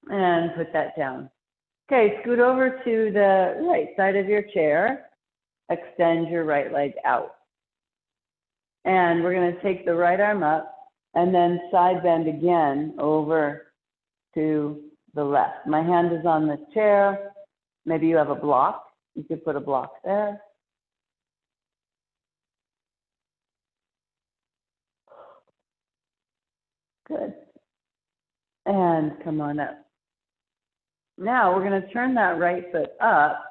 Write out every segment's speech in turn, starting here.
And put that down. Okay, scoot over to the right side of your chair. Extend your right leg out. And we're going to take the right arm up and then side bend again over to the left. My hand is on the chair. Maybe you have a block. You could put a block there. Good. And come on up. Now we're going to turn that right foot up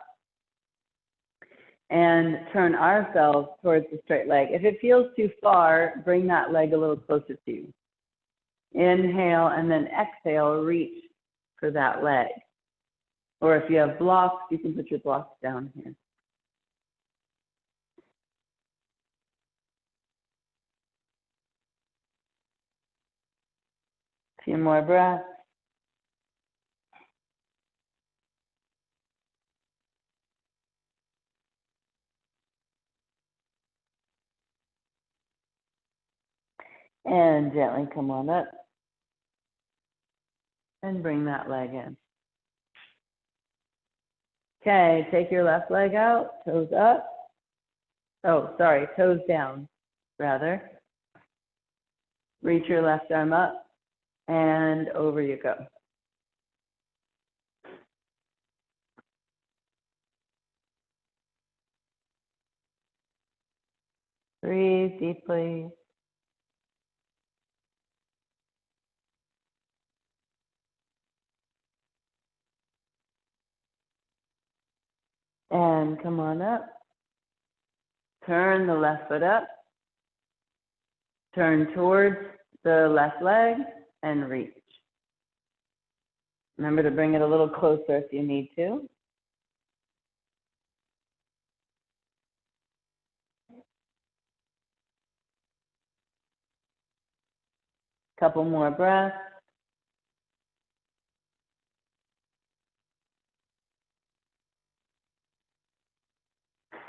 and turn ourselves towards the straight leg. If it feels too far, bring that leg a little closer to you. Inhale and then exhale, reach for that leg. Or if you have blocks, you can put your blocks down here. A few more breaths. And gently come on up. And bring that leg in. Okay, take your left leg out, toes up. Oh, sorry, toes down, rather. Reach your left arm up, and over you go. Breathe deeply. And come on up. Turn the left foot up. Turn towards the left leg and reach. Remember to bring it a little closer if you need to. Couple more breaths.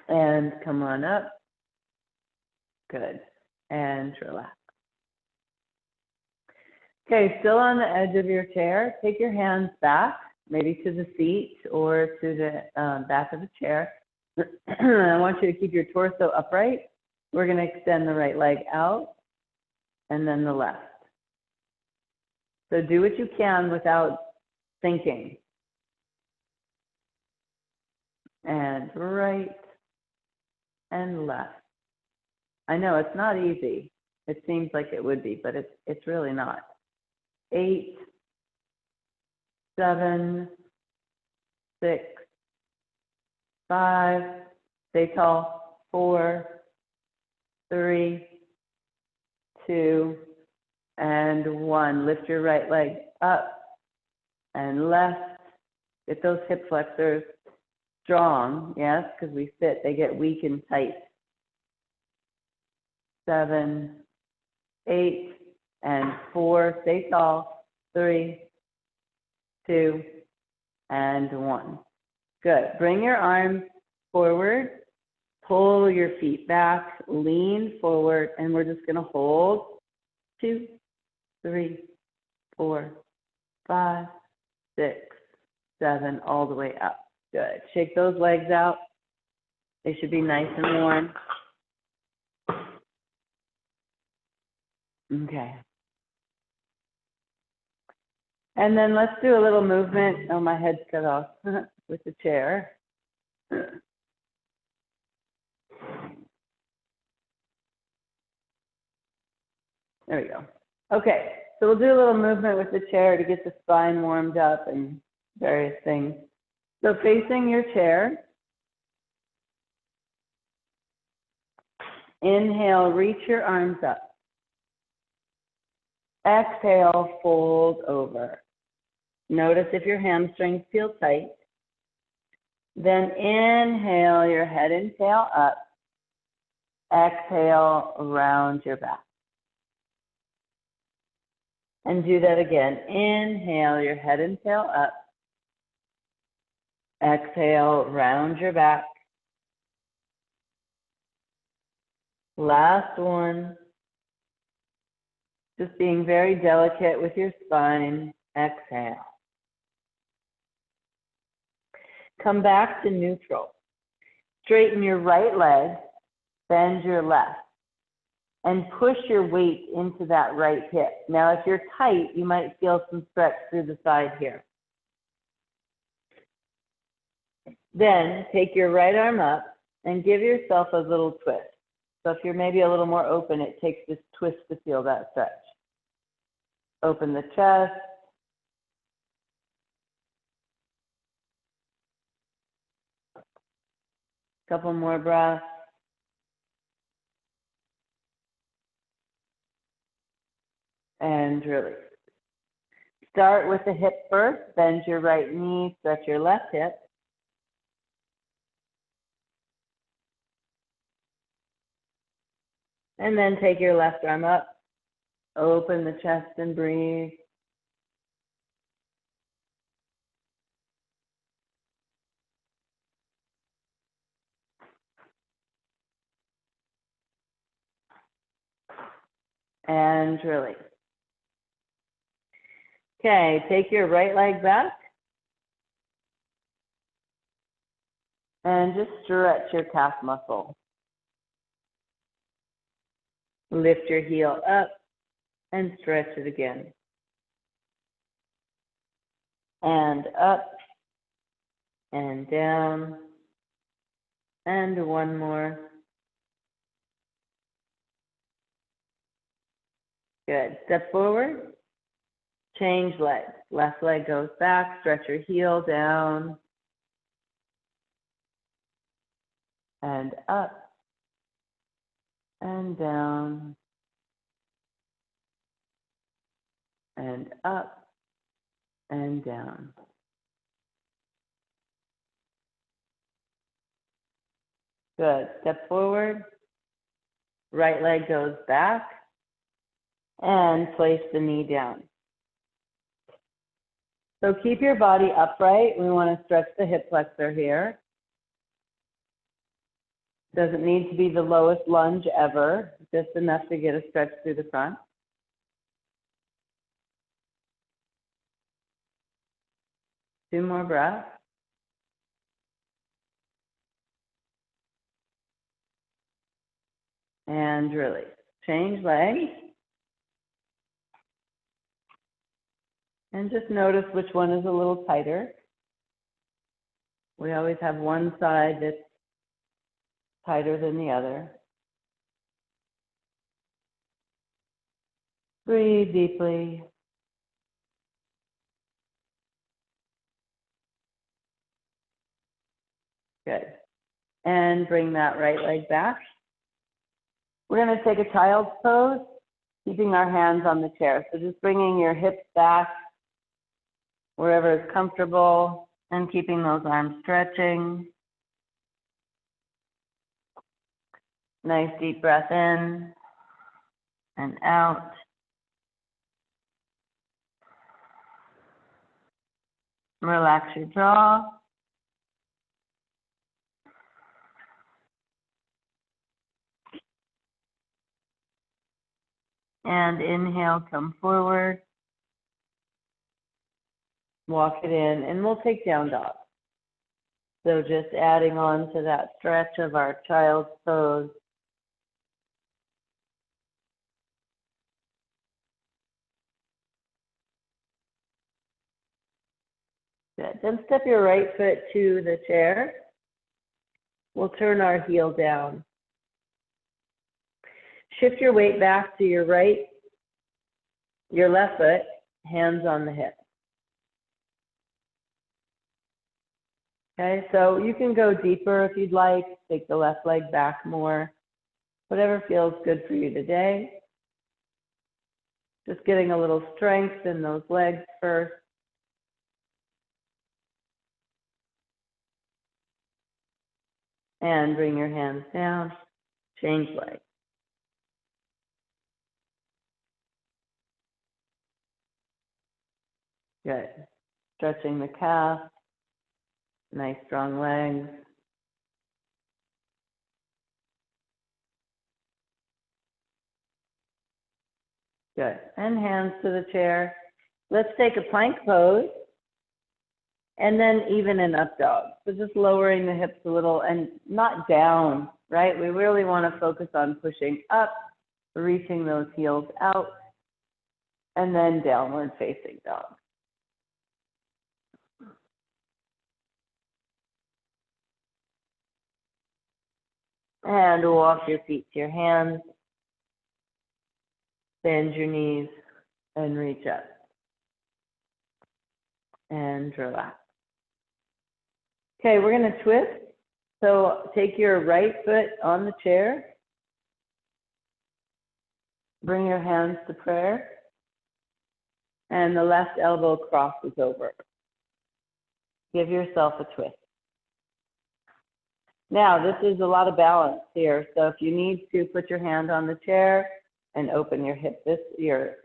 And come on up. Good. And relax. Okay, still on the edge of your chair, take your hands back, maybe to the seat or to the back of the chair. I want you to keep your torso upright. We're going to extend the right leg out and then the left. So do what you can without thinking. And right and left. I know it's not easy. It seems like it would be, but it's really not. 8, 7, 6, 5, stay tall, 4, 3, 2, and 1. Lift your right leg up and left. Get those hip flexors strong, yes, because we sit, they get weak and tight. 7, 8, and 4. Stay tall. 3, 2, and 1. Good. Bring your arms forward. Pull your feet back. Lean forward. And we're just going to hold. 2, 3, 4, 5, 6, 7, all the way up. Good. Shake those legs out. They should be nice and warm. Okay. And then let's do a little movement. Oh, my head's cut off with the chair. There we go. Okay, so we'll do a little movement with the chair to get the spine warmed up and various things. So facing your chair, inhale, reach your arms up. Exhale, fold over. Notice if your hamstrings feel tight. Then inhale your head and tail up. Exhale, round your back. And do that again. Inhale your head and tail up. Exhale, round your back. Last one. Just being very delicate with your spine. Exhale. Come back to neutral. Straighten your right leg, bend your left, and push your weight into that right hip. Now, if you're tight, you might feel some stretch through the side here. Then take your right arm up and give yourself a little twist. So if you're maybe a little more open, it takes this twist to feel that stretch. Open the chest. Couple more breaths. And release. Start with the hip first. Bend your right knee, stretch your left hip. And then take your left arm up. Open the chest and breathe. And release. Okay, take your right leg back. And just stretch your calf muscle. Lift your heel up and stretch it again. And up and down. And one more. Good. Step forward. Change legs. Left leg goes back. Stretch your heel down. And up. And down. And up. And down. Good. Step forward. Right leg goes back. And place the knee down. So keep your body upright. We want to stretch the hip flexor here. Doesn't need to be the lowest lunge ever, just enough to get a stretch through the front. Two more breaths. And release. Change legs. And just notice which one is a little tighter. We always have one side that's tighter than the other. Breathe deeply. Good. And bring that right leg back. We're going to take a child's pose, keeping our hands on the chair. So just bringing your hips back wherever is comfortable and keeping those arms stretching. Nice deep breath in and out. Relax your jaw. And inhale, come forward. Walk it in, and we'll take down dog. So just adding on to that stretch of our child's pose. Good. Then step your right foot to the chair. We'll turn our heel down. Shift your weight back to your right, your left foot, hands on the hip. Okay, so you can go deeper if you'd like, take the left leg back more, whatever feels good for you today. Just getting a little strength in those legs first. And bring your hands down, change leg. Good. Stretching the calf, nice strong legs. Good. And hands to the chair. Let's take a plank pose. and then even an up dog. So just lowering the hips a little and not down, right? We really want to focus on pushing up, reaching those heels out, and then downward facing dog. And walk your feet to your hands, bend your knees, and reach up. And relax. Okay, we're going to twist. So take your right foot on the chair. Bring your hands to prayer. And the left elbow crosses over. Give yourself a twist. Now, this is a lot of balance here. So if you need to put your hand on the chair and open your hip your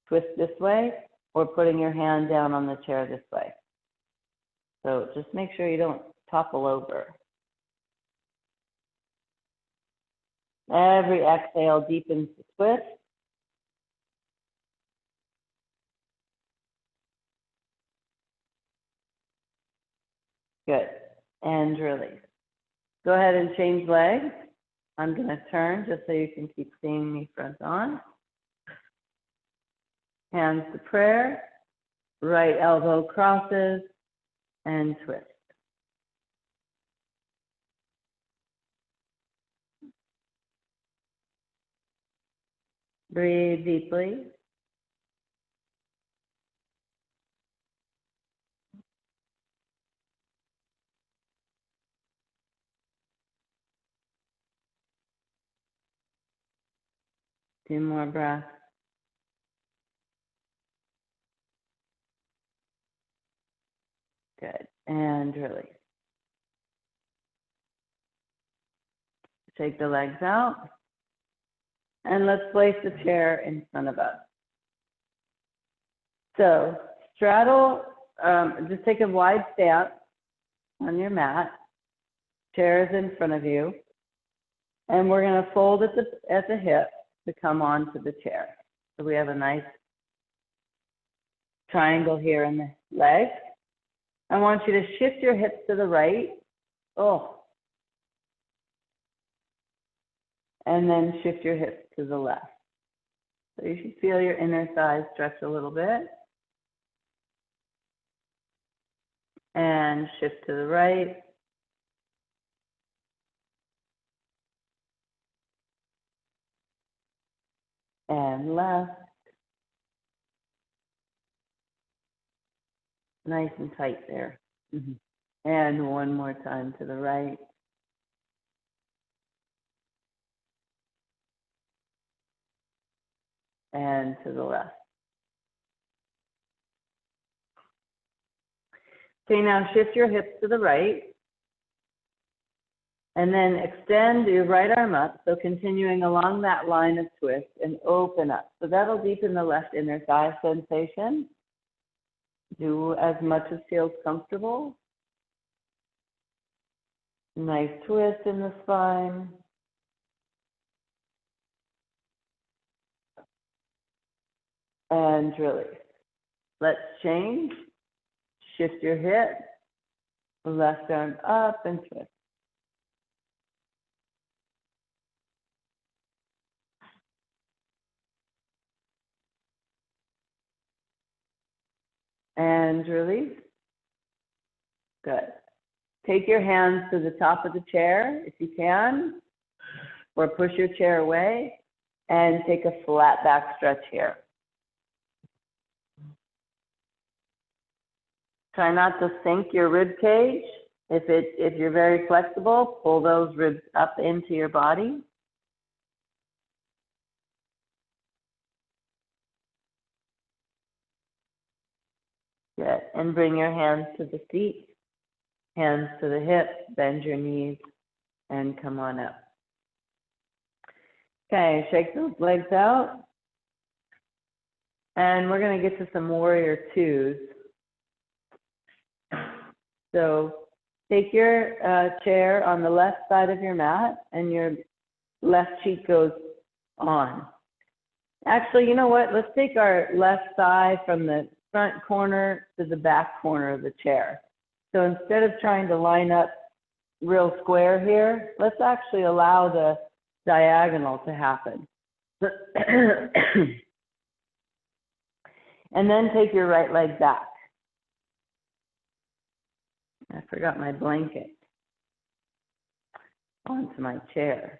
twist this way, or putting your hand down on the chair this way. So just make sure you don't topple over. Every exhale deepens the twist. Good. And release. Go ahead and change legs. I'm going to turn just so you can keep seeing me front on. Hands to prayer. Right elbow crosses and twist. Breathe deeply. Two more breaths. Good. And release. Take the legs out. And let's place the chair in front of us. So straddle, just take a wide stance on your mat. Chair is in front of you. And we're going to fold at the hip to come onto the chair. So we have a nice triangle here in the legs. I want you to shift your hips to the right. And then shift your hips to the left. So you should feel your inner thighs stretch a little bit. And shift to the right. And left. Nice and tight there. And one more time to the right. And to the left. Okay, now shift your hips to the right. And then extend your right arm up, so continuing along that line of twist and open up. So that'll deepen the left inner thigh sensation. Do as much as feels comfortable. Nice twist in the spine. And release. Let's change. Shift your hip. Left arm up and twist. And release. Good. Take your hands to the top of the chair if you can, or push your chair away and take a flat back stretch here. Try not to sink your rib cage. If you're very flexible, pull those ribs up into your body. Good. And bring your hands to the feet, hands to the hips, bend your knees, and come on up. Okay, shake those legs out. And we're going to get to some warrior twos. So take your chair on the left side of your mat, and your left cheek goes on. Actually, you know what? Let's take our left thigh from the front corner to the back corner of the chair. So instead of trying to line up real square here, let's actually allow the diagonal to happen. And then take your right leg back. I forgot my blanket onto my chair.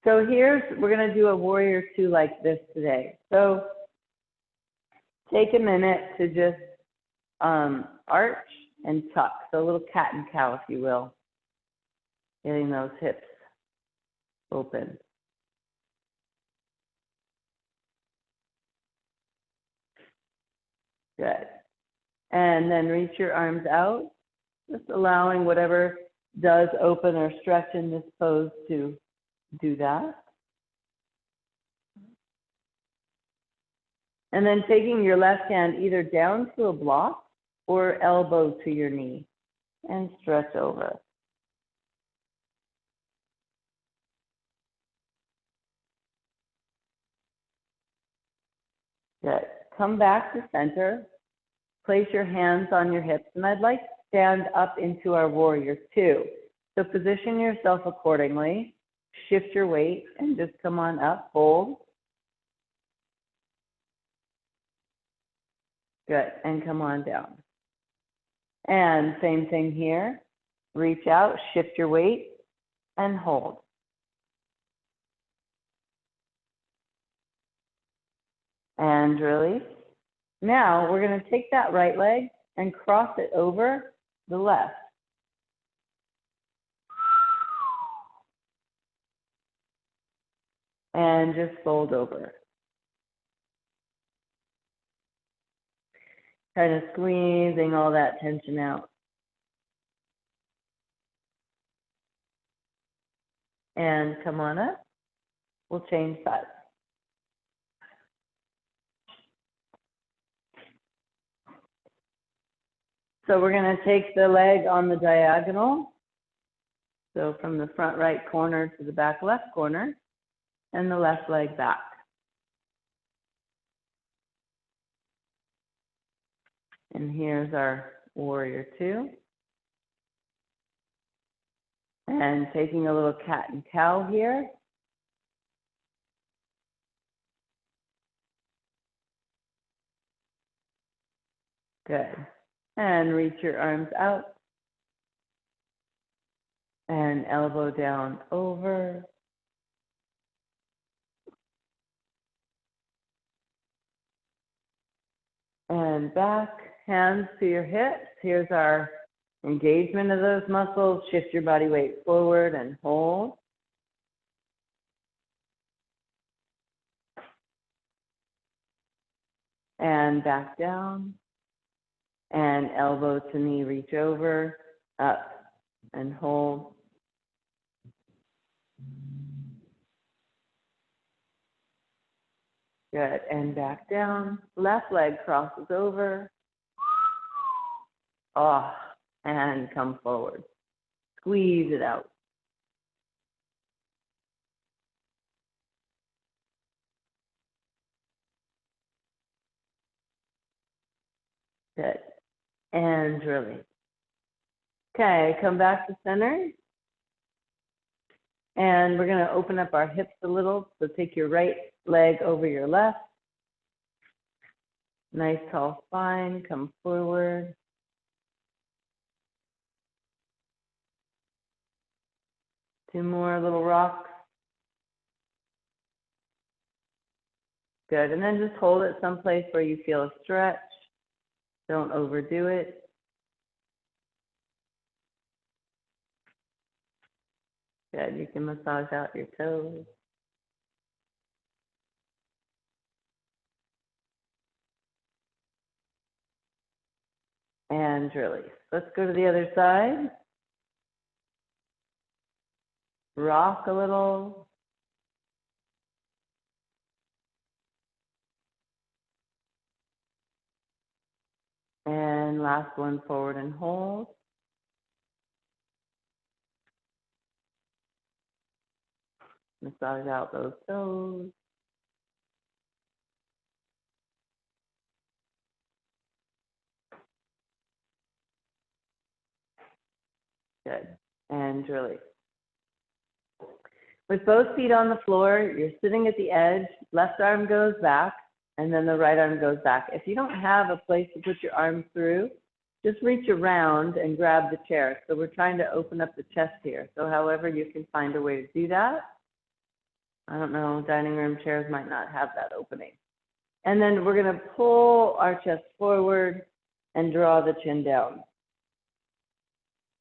So we're going to do a warrior two like this today. So take a minute to just arch and tuck. So a little cat and cow, if you will. Getting those hips open. Good. And then reach your arms out, just allowing whatever does open or stretch in this pose to do that. And then taking your left hand either down to a block or elbow to your knee and stretch over. Good. Come back to center. Place your hands on your hips, and I'd like to stand up into our warrior two. So position yourself accordingly. Shift your weight and just come on up. Hold. Good. And come on down. And same thing here. Reach out, shift your weight, and hold. And release. Now we're going to take that right leg and cross it over the left. And just fold over. Kind of squeezing all that tension out. And come on up. We'll change sides. So we're going to take the leg on the diagonal. So from the front right corner to the back left corner, and the left leg back. And here's our warrior two. And taking a little cat and cow here. Good. And reach your arms out. And elbow down over. And back, hands to your hips. Here's our engagement of those muscles. Shift your body weight forward and hold. And back down. And elbow to knee, reach over, up, and hold. Good, and back down. Left leg crosses over. Oh, and come forward. Squeeze it out. Good, and release. Okay, come back to center. And we're going to open up our hips a little. So take your right leg over your left. Nice tall spine. Come forward. Two more little rocks. Good. And then just hold it someplace where you feel a stretch. Don't overdo it. Good. You can massage out your toes. And release. Let's go to the other side. Rock a little. And last one, forward and hold. Massage out those toes. Good. And release. With both feet on the floor, you're sitting at the edge, left arm goes back, and then the right arm goes back. If you don't have a place to put your arms through, just reach around and grab the chair. So we're trying to open up the chest here. So however you can find a way to do that. I don't know, dining room chairs might not have that opening. And then we're going to pull our chest forward and draw the chin down.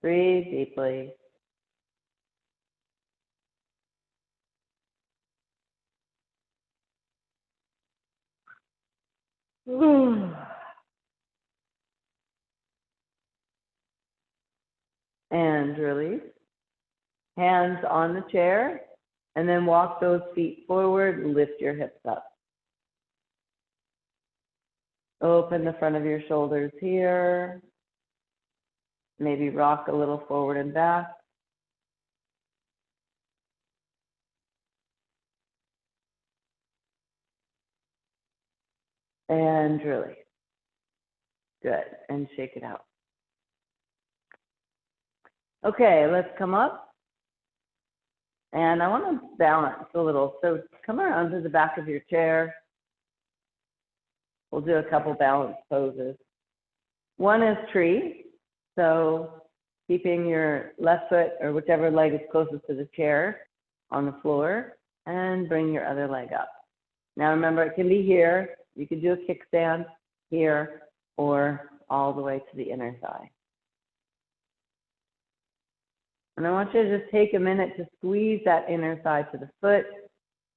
Breathe deeply. And release. Hands on the chair, and then walk those feet forward, lift your hips up. Open the front of your shoulders here. Maybe rock a little forward and back. And release. Good, and shake it out. Okay, let's come up. And I want to balance a little. So come around to the back of your chair. We'll do a couple balance poses. One is tree. So keeping your left foot or whichever leg is closest to the chair on the floor, and bring your other leg up. Now remember, it can be here. You can do a kickstand here or all the way to the inner thigh. And I want you to just take a minute to squeeze that inner thigh to the foot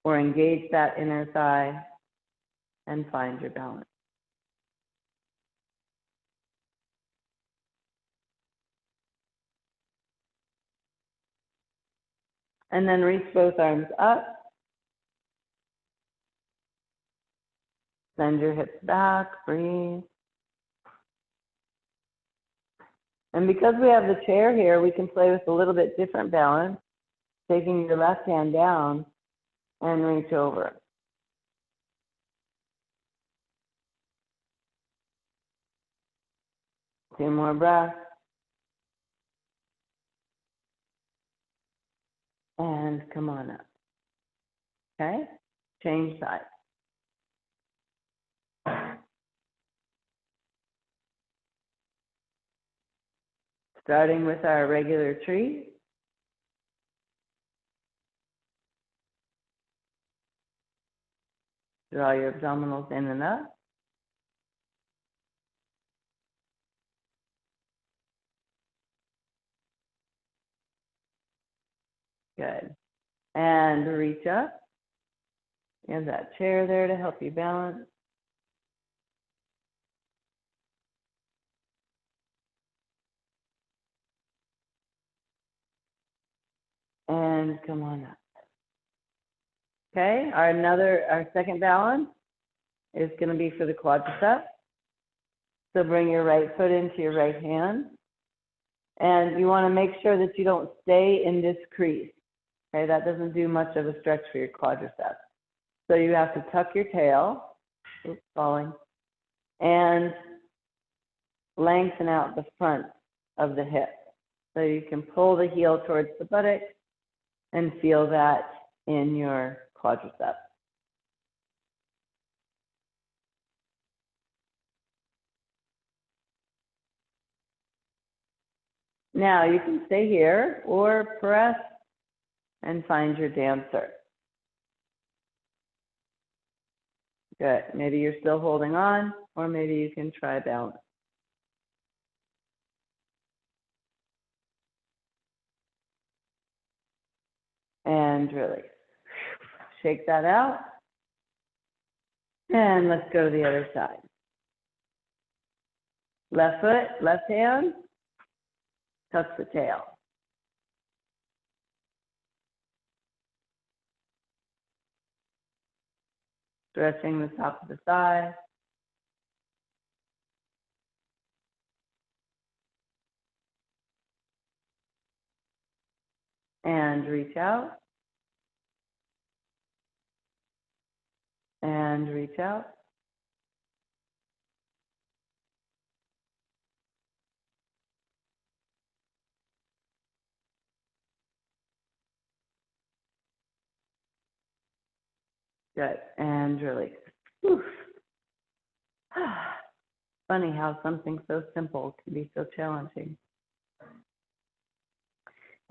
or engage that inner thigh and find your balance. And then reach both arms up. Send your hips back, breathe. And because we have the chair here, we can play with a little bit different balance, taking your left hand down and reach over. Two more breaths. And come on up. Okay? Change sides. Starting with our regular tree. Draw your abdominals in and up. Good. And reach up. You have that chair there to help you balance. And come on up. Okay, our second balance is going to be for the quadriceps. So bring your right foot into your right hand. And you want to make sure that you don't stay in this crease. Okay, that doesn't do much of a stretch for your quadriceps. So you have to tuck your tail, oops, falling, and lengthen out the front of the hip. So you can pull the heel towards the buttock and feel that in your quadriceps. Now you can stay here or press and find your dancer. Good. Maybe you're still holding on, or maybe you can try balance. And release. Shake that out. And let's go to the other side. Left foot, left hand, tuck the tail. Stretching the top of the thigh. And reach out. And reach out. Good. And release. Oof. Funny how something so simple can be so challenging.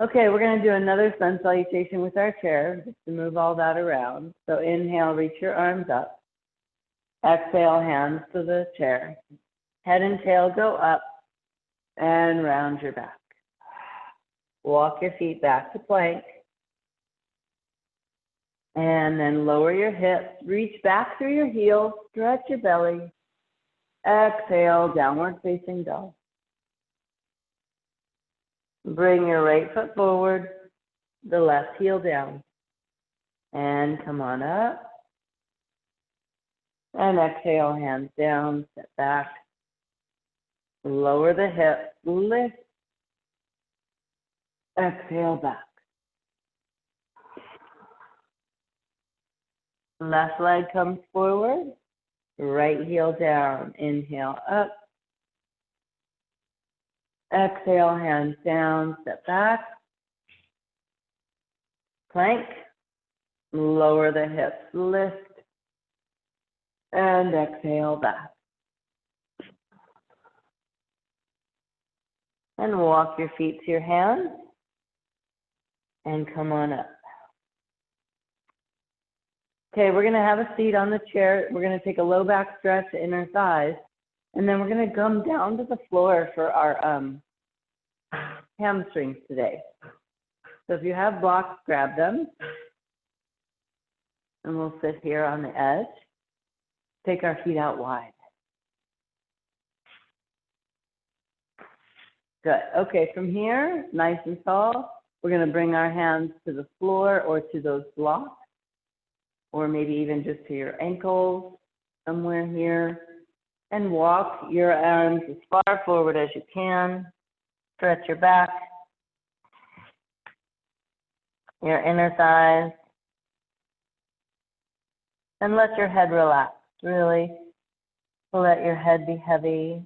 Okay, we're going to do another sun salutation with our chair, just to move all that around. So inhale, reach your arms up. Exhale, hands to the chair. Head and tail go up and round your back. Walk your feet back to plank. And then lower your hips, reach back through your heels, stretch your belly. Exhale, downward facing dog. Bring your right foot forward, the left heel down. And come on up. And exhale, hands down, step back. Lower the hips, lift. Exhale, back. Left leg comes forward, right heel down. Inhale, up. Exhale, hands down, step back. Plank. Lower the hips, lift. And exhale, back. And walk your feet to your hands. And come on up. Okay, we're going to have a seat on the chair. We're going to take a low back stretch, inner thighs. And then we're going to come down to the floor for our hamstrings today. So if you have blocks, grab them. And we'll sit here on the edge. Take our feet out wide. Good. Okay, from here, nice and tall, we're going to bring our hands to the floor or to those blocks, or maybe even just to your ankles, somewhere here. And walk your arms as far forward as you can. Stretch your back, your inner thighs, and let your head relax. Really let your head be heavy.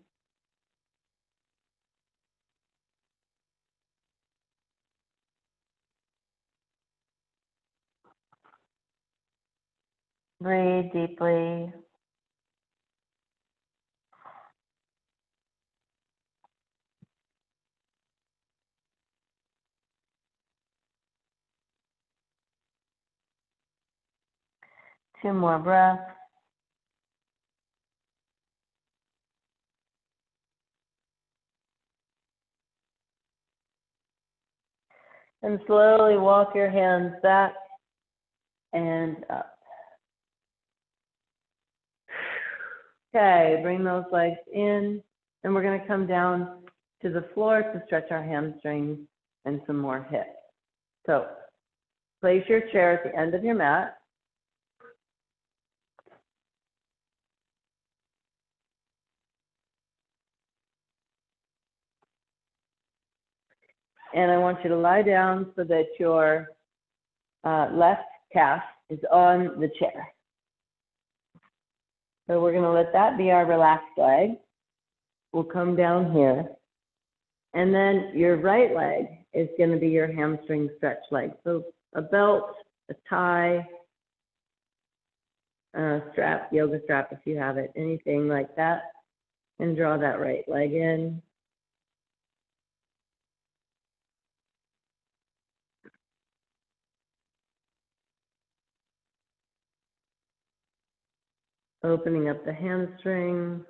Breathe deeply. Two more breaths. And slowly walk your hands back and up. Okay, bring those legs in. And we're going to come down to the floor to stretch our hamstrings and some more hips. So place your chair at the end of your mat. And I want you to lie down so that your left calf is on the chair. So we're going to let that be our relaxed leg. We'll come down here. And then your right leg is going to be your hamstring stretch leg. So a belt, a tie, a strap, yoga strap if you have it, anything like that. And draw that right leg in. Opening up the hamstring.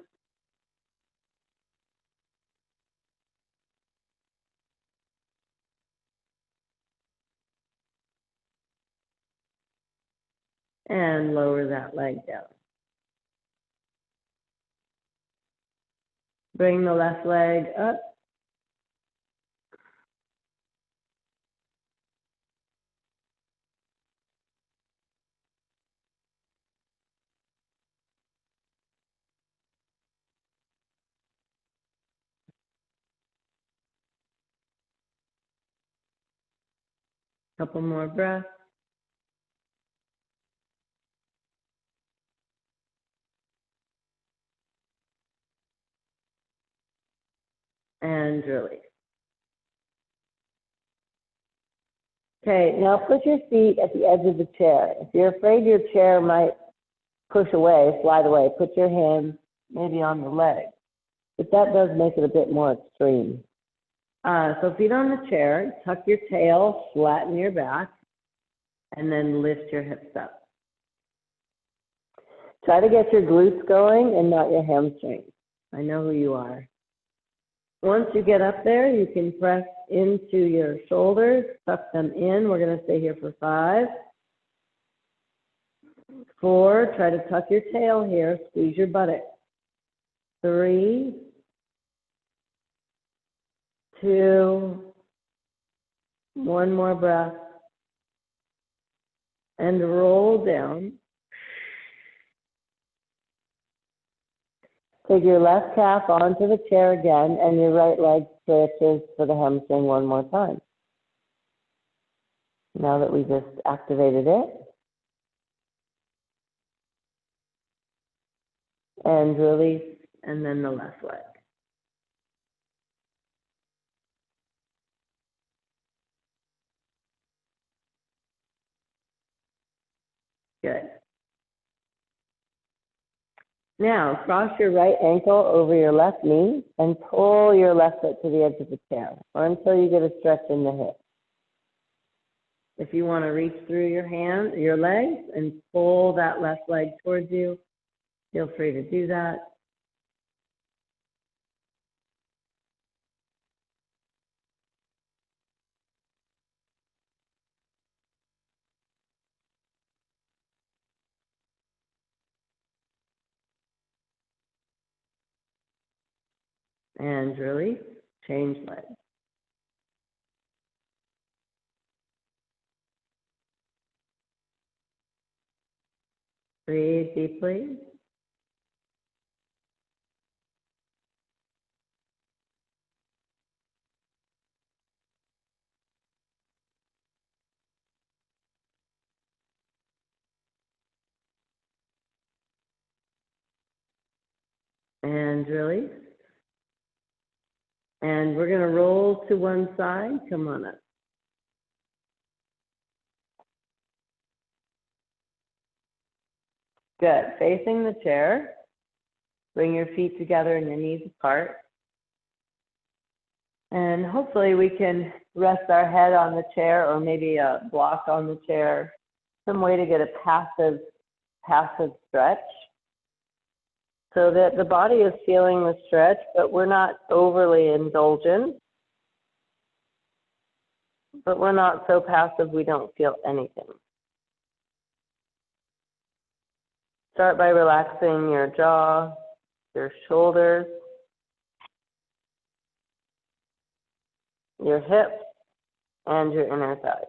And lower that leg down. Bring the left leg up. Couple more breaths. And release. Okay, now put your feet at the edge of the chair. If you're afraid your chair might push away, slide away, put your hands maybe on the leg. But that does make it a bit more extreme. So feet on the chair, tuck your tail, flatten your back, and then lift your hips up. Try to get your glutes going and not your hamstrings. I know who you are. Once you get up there, you can press into your shoulders, tuck them in. We're going to stay here for 5, 4, try to tuck your tail here, squeeze your buttocks. 3, 2, one more breath, and roll down. Take your left calf onto the chair again, and your right leg stretches for the hamstring one more time. Now that we just activated it. And release, and then the left leg. Good. Now, cross your right ankle over your left knee and pull your left foot to the edge of the chair, or until you get a stretch in the hip. If you want to reach through your legs and pull that left leg towards you, feel free to do that. And release, change legs. Breathe deeply. And release. And we're going to roll to one side. Come on up. Good. Facing the chair. Bring your feet together and your knees apart. And hopefully we can rest our head on the chair, or maybe a block on the chair. Some way to get a passive stretch, so that the body is feeling the stretch, but we're not overly indulgent. But we're not so passive we don't feel anything. Start by relaxing your jaw, your shoulders, your hips, and your inner thighs.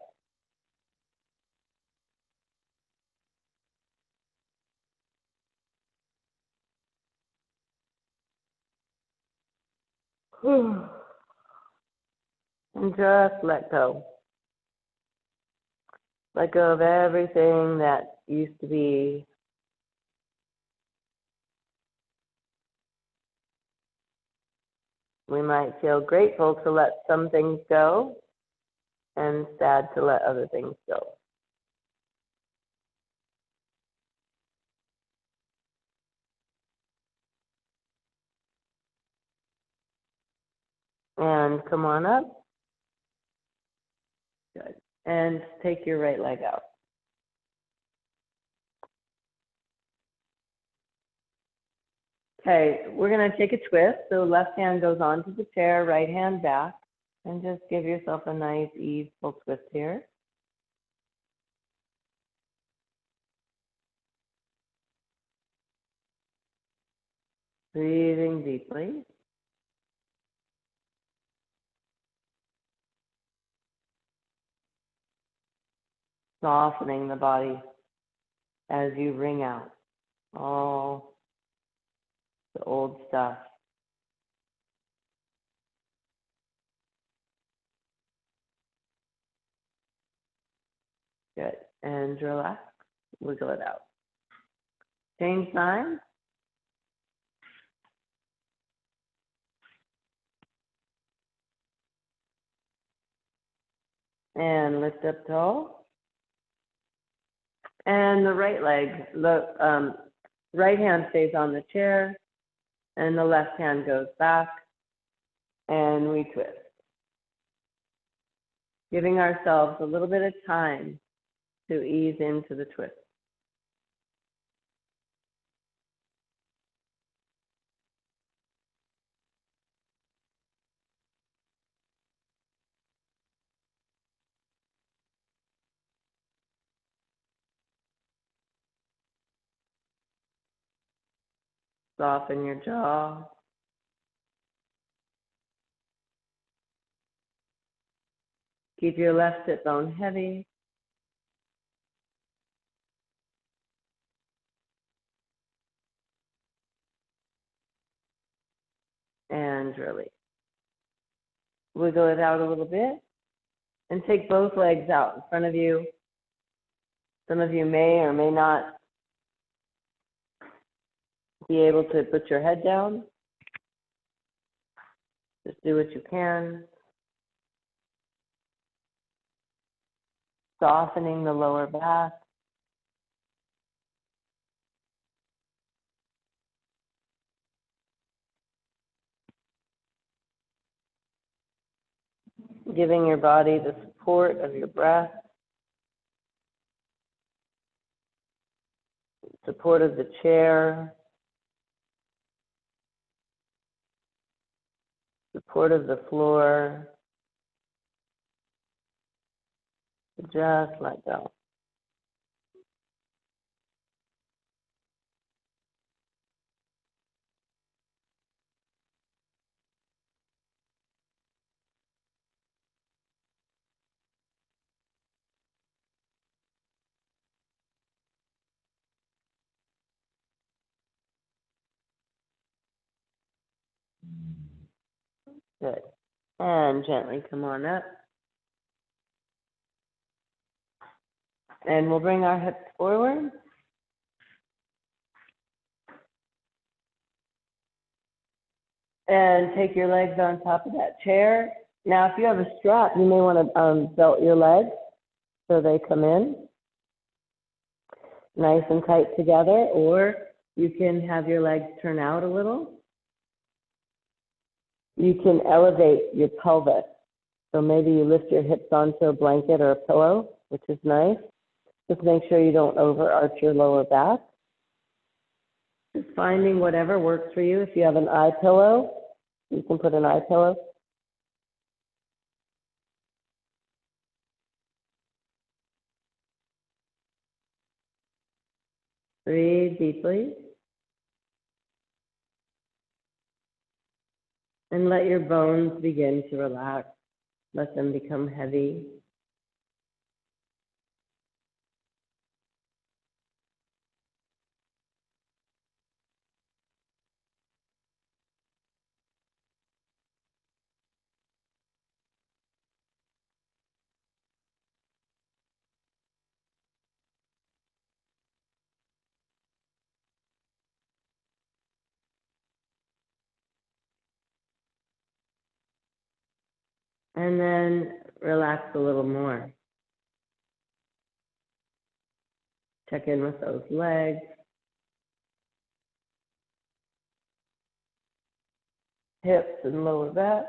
And just let go. Let go of everything that used to be. We might feel grateful to let some things go and sad to let other things go. And come on up. Good. And take your right leg out. Okay, we're going to take a twist. So left hand goes onto the chair, right hand back. And just give yourself a nice, easeful twist here. Breathing deeply. Softening the body as you wring out all the old stuff. Good. And relax. Wiggle it out. Change side. And lift up tall. And the right leg, the right hand stays on the chair, and the left hand goes back, and we twist. Giving ourselves a little bit of time to ease into the twist. Soften your jaw. Keep your left hip bone heavy. And release. Wiggle it out a little bit. And take both legs out in front of you. Some of you may or may not be able to put your head down. Just do what you can. Softening the lower back. Giving your body the support of your breath. Support of the chair. Support of the floor. Just let go. Good. And gently come on up. And we'll bring our hips forward. And take your legs on top of that chair. Now, if you have a strap, you may want to belt your legs so they come in nice and tight together, or you can have your legs turn out a little. You can elevate your pelvis. So maybe you lift your hips onto a blanket or a pillow, which is nice. Just make sure you don't overarch your lower back. Just finding whatever works for you. If you have an eye pillow, you can put an eye pillow. Breathe deeply. And let your bones begin to relax. Let them become heavy. And then relax a little more. Check in with those legs. Hips and lower back.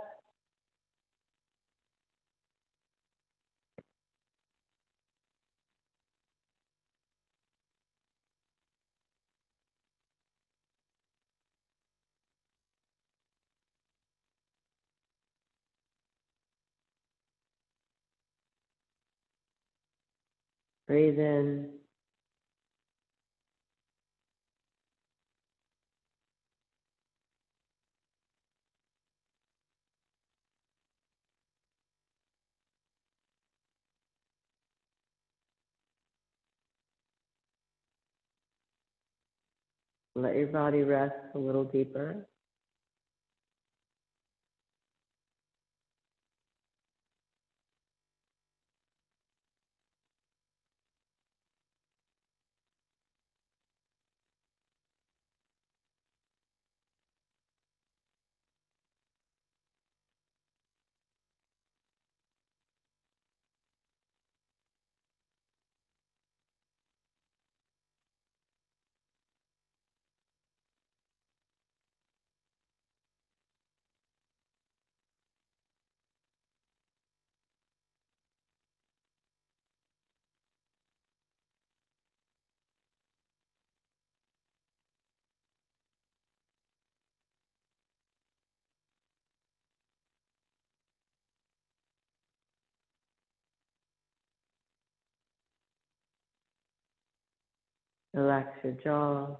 Breathe in. Let your body rest a little deeper. Relax your jaw.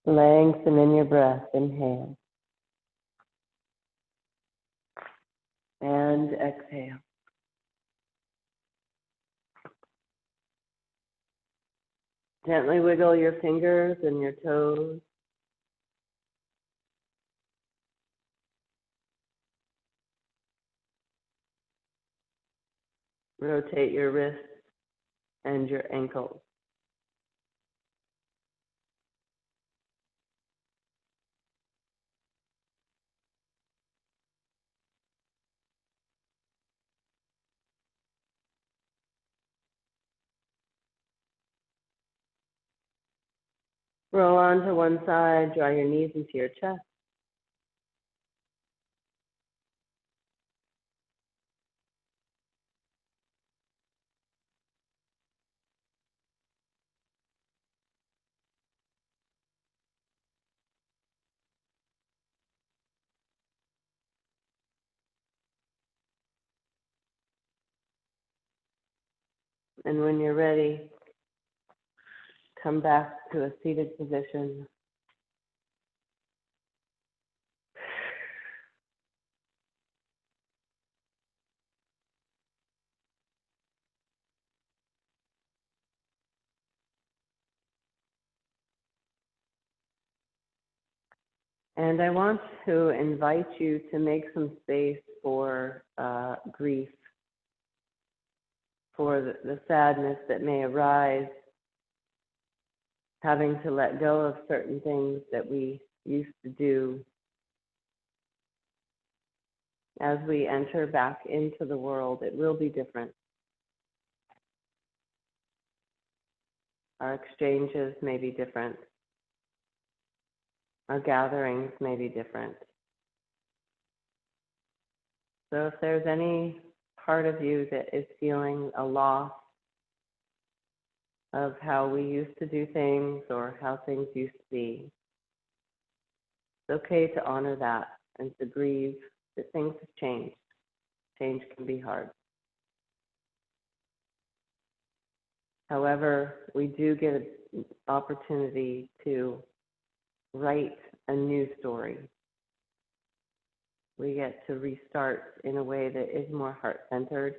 Lengthen in your breath. Inhale. And exhale. Gently wiggle your fingers and your toes. Rotate your wrists and your ankles. Roll onto one side, draw your knees into your chest. And when you're ready, come back to a seated position. And I want to invite you to make some space for grief, for the sadness that may arise, having to let go of certain things that we used to do. As we enter back into the world, it will be different. Our exchanges may be different. Our gatherings may be different. So if there's any part of you that is feeling a loss of how we used to do things or how things used to be, it's okay to honor that and to grieve that things have changed. Change can be hard. However, we do get an opportunity to write a new story. We get to restart in a way that is more heart-centered.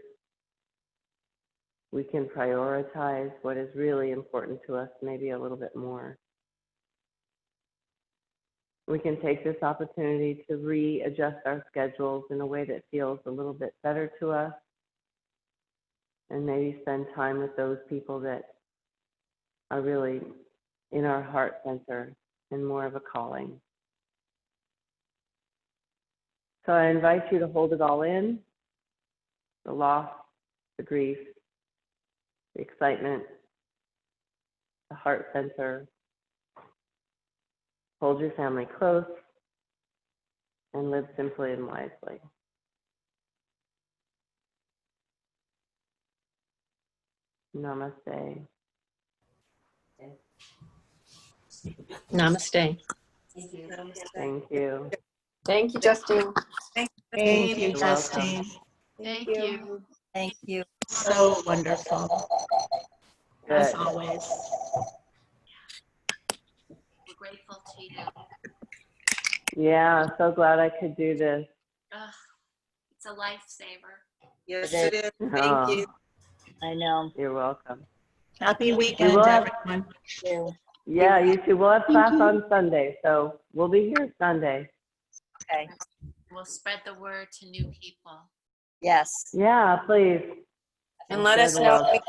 We can prioritize what is really important to us maybe a little bit more. We can take this opportunity to readjust our schedules in a way that feels a little bit better to us, and maybe spend time with those people that are really in our heart center and more of a calling. So I invite you to hold it all in, the loss, the grief, the excitement, the heart center. Hold your family close and live simply and wisely. Namaste. Namaste. Thank you. Thank you. Thank you, Justine. Thank Thank you, You're welcome. Justine. Thank you. Thank you. So wonderful, as Good. always. We're grateful to you. Yeah, so glad I could do this. Ugh, it's a lifesaver. Yes, it is. Thank Oh, you. I know. you're welcome. Happy We weekend, will have, everyone. Too. yeah, you too. We'll have class you. on Sunday, so we'll be here Sunday. Okay. We'll spread the word to new people. Yes. Yeah, please. And let Share us the know love.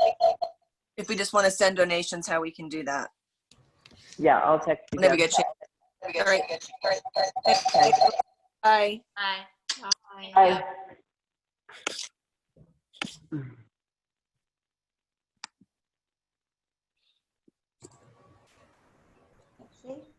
if we just want to send donations, how we can do that. Yeah, I'll text you. Whenever we Deb. get a chance. All right. Okay. Bye. Bye. Bye. See?